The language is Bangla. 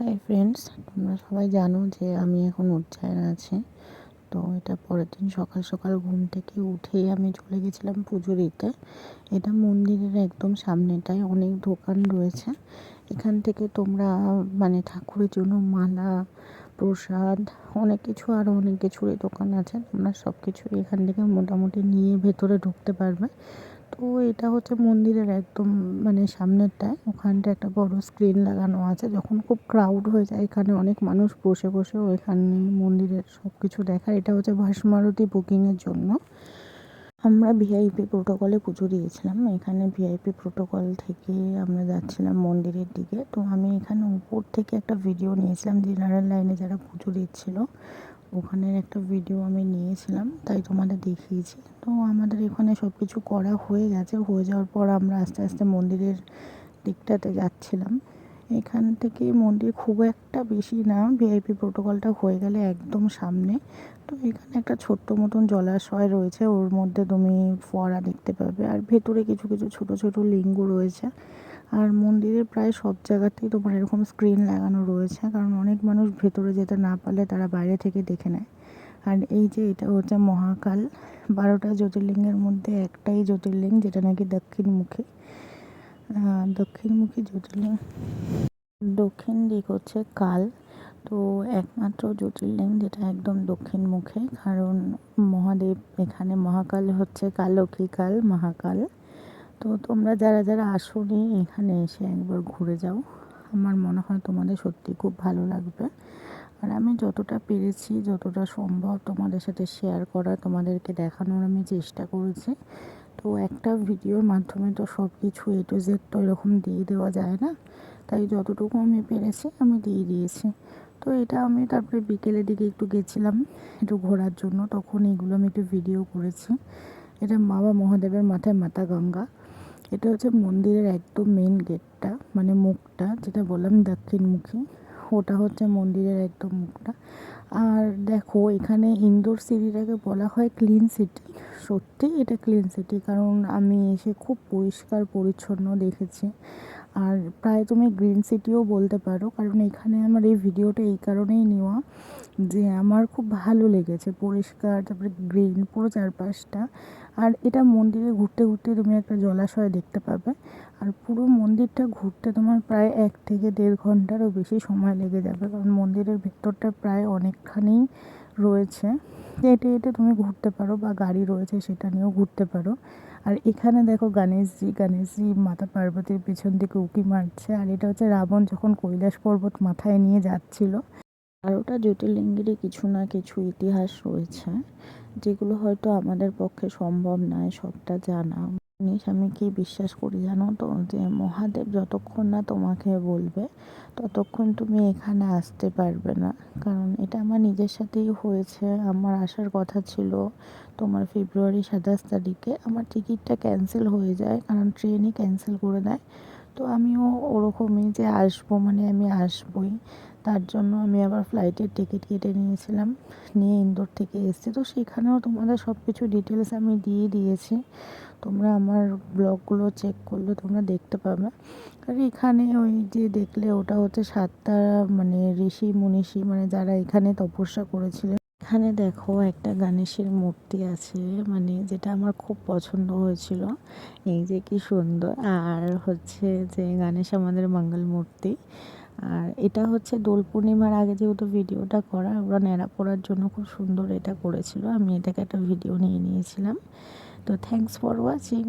হাই ফ্রেন্ডস, তোমরা সবাই জানো যে আমি এখন উজ্জয়নে আছি। তো এটা পরের দিন সকাল সকাল ঘুম থেকে উঠেই আমি চলে গেছিলাম পুজো দিতে। এটা মন্দিরের একদম সামনেটায় অনেক দোকান রয়েছে। এখান থেকে তোমরা ঠাকুরের জন্য মালা, প্রসাদ, অনেক কিছু আরও অনেক কিছুরই দোকান আছে। তোমরা সব কিছুই এখান থেকে মোটামুটি নিয়ে ভেতরে ঢুকতে পারবে। তো এটা হচ্ছে মন্দিরের একদম সামনেরটায়, ওখানটা একটা বড় স্ক্রিন লাগানো আছে। যখন খুব ক্রাউড হয়ে যায় এখানে অনেক মানুষ বসে বসেও এখানে মন্দিরের সব কিছু দেখার। এটা হচ্ছে ভস্মারতি বুকিংয়ের জন্য। আমরা ভিআইপি প্রোটোকলে পুজো দিয়েছিলাম। এখানে ভিআইপি প্রোটোকল থেকে আমরা যাচ্ছিলাম মন্দিরের দিকে। তো আমি এখানে উপর থেকে একটা ভিডিও নিয়েছিলাম, জেনারেল লাইনে যারা পুজো দিচ্ছিল ওখানের একটা ভিডিও আমি নিয়েছিলাম, তাই তোমাদের দেখিয়েছি। তো আমাদের এখানে সব কিছু করা হয়ে গেছে। হয়ে যাওয়ার পর আমরা আস্তে আস্তে মন্দিরের দিকটাতে যাচ্ছিলাম। এখান থেকে মন্দির খুব একটা বেশি না, ভিআইপি প্রোটোকলটা হয়ে গেলে একদম সামনে। তো এখানে একটা ছোট্ট মতন জলাশয় রয়েছে, ওর মধ্যে তুমি ফোয়ারা দেখতে পাবে। আর ভেতরে কিছু কিছু ছোট ছোট লিঙ্গ রয়েছে। আর মন্দিরের প্রায় সব জায়গাতেই তোমার এরকম স্ক্রিন লাগানো রয়েছে, কারণ অনেক মানুষ ভেতরে যেতে না পারলে তারা বাইরে থেকে দেখে নেয়। আর এই যে এটা হচ্ছে মহাকাল, 12টা জ্যোতির্লিঙ্গের মধ্যে একটাই জ্যোতির্লিঙ্গ যেটা নাকি দক্ষিণমুখী। দক্ষিণমুখী জ্যোতির্লিঙ্গ, দক্ষিণ দিক হচ্ছে কাল। তো একমাত্র জ্যোতির্লিঙ্গ যেটা একদম দক্ষিণ মুখে, কারণ মহাদেব এখানে মহাকাল হচ্ছে কালকী কাল, মহাকাল। তো তোমরা যারা যারা আসোনি এখানে এসে একবার ঘুরে যাও, আমার মনে হয় তোমাদের সত্যি খুব ভালো লাগবে। আর আমি যতটা পেরেছি, যতটা সম্ভব তোমাদের সাথে শেয়ার করা, তোমাদেরকে দেখানোর আমি চেষ্টা করেছি। তো একটা ভিডিওর মাধ্যমে তো সব কিছু এ টু জেড তো এরকম দিয়ে দেওয়া যায় না, তাই যতটুকু আমি পেরেছি আমি দিয়ে দিয়েছি। তো এটা আমি তারপরে বিকেলের দিকে একটু গেছিলাম একটু ঘোরার জন্য, তখন এগুলো আমি একটু ভিডিও করেছি। এটা বাবা মহাদেবের মাথায় মাতা গঙ্গা। এটা হচ্ছে মন্দিরের একদম মেন গেটটা, মুখটা যেটা বললাম দক্ষিণমুখী, ওটা হচ্ছে মন্দিরের একদম মুখটা। আর দেখো এখানে ইন্দোর সিটিটাকে বলা হয় ক্লিন সিটি। সত্যি এটা ক্লিন সিটি, কারণ আমি এসে খুব পরিষ্কার পরিচ্ছন্ন দেখেছি। আর প্রায় তুমি গ্রিন সিটিও বলতে পারো, কারণ এখানে আমার এই ভিডিওটা এই কারণেই নেওয়া যে আমার খুব ভালো লেগেছে পরিষ্কার, তারপরে গ্রিন পুরো চারপাশটা। আর এটা মন্দিরে ঘুরতে ঘুরতে তুমি একটা জলাশয় দেখতে পাবে। আর পুরো মন্দিরটা ঘুরতে তোমার প্রায় 1 থেকে 1.5 ঘন্টারও বেশি সময় লেগে যাবে, কারণ মন্দিরের ভেতরটা প্রায় অনেকখানি রয়েছে। হেঁটে হেঁটে তুমি ঘুরতে পারো, বা গাড়ি রয়েছে সেটা নিয়েও ঘুরতে পারো। আর এখানে দেখো গণেশজি মাতা পার্বতীর পেছন থেকে উঁকি মারছে। আর এটা হচ্ছে রাবণ যখন কৈলাস পর্বত মাথায় নিয়ে যাচ্ছিল। 12টা জ্যোতির্লিঙ্গেরই কিছু না কিছু ইতিহাস রয়েছে, যেগুলো হয়তো আমাদের পক্ষে সম্ভব নয় সবটা জানা। জিনিস আমি কি বিশ্বাস করি জানো তো, যে মহাদেব যতক্ষণ না তোমাকে বলবে ততক্ষণ তুমি এখানে আসতে পারবে না। কারণ এটা আমার নিজের সাথেই হয়েছে। আমার আসার কথা ছিল তোমার ফেব্রুয়ারি 27 তারিখে, আমার টিকিটটা ক্যান্সেল হয়ে যায়, কারণ ট্রেনই ক্যান্সেল করে দেয়। তো আমিও ওরকমই যে আসবো, আমি আসবই। তার জন্য আমি আবার ফ্লাইটের টিকিট কেটে নিয়েছিলাম, নিয়ে ইন্দোর থেকে এসেছি। তো সেখানেও তোমাদের সব কিছু ডিটেলস আমি দিয়ে দিয়েছি। তোমরা আমার ব্লগগুলো চেক করলে তোমরা দেখতে পাবে। আর এখানে ওই যে দেখলে ওটা হচ্ছে 7টা ঋষি মনীষী, যারা এখানে তপস্যা করেছিলেন। এখানে দেখো একটা গণেশের মূর্তি আছে, যেটা আমার খুব পছন্দ হয়েছিল। এই যে কি সুন্দর। আর হচ্ছে যে গণেশ আমাদের মঙ্গল মূর্তি। আর এটা হচ্ছে দোল পূর্ণিমার আগে যেহেতু ভিডিওটা করা, ওরা ন্যাড়া পড়ার জন্য খুব সুন্দর এটা করেছিল। আমি এটাকে একটা ভিডিও নিয়ে নিয়েছিলাম। তো থ্যাংকস ফর ওয়াচিং।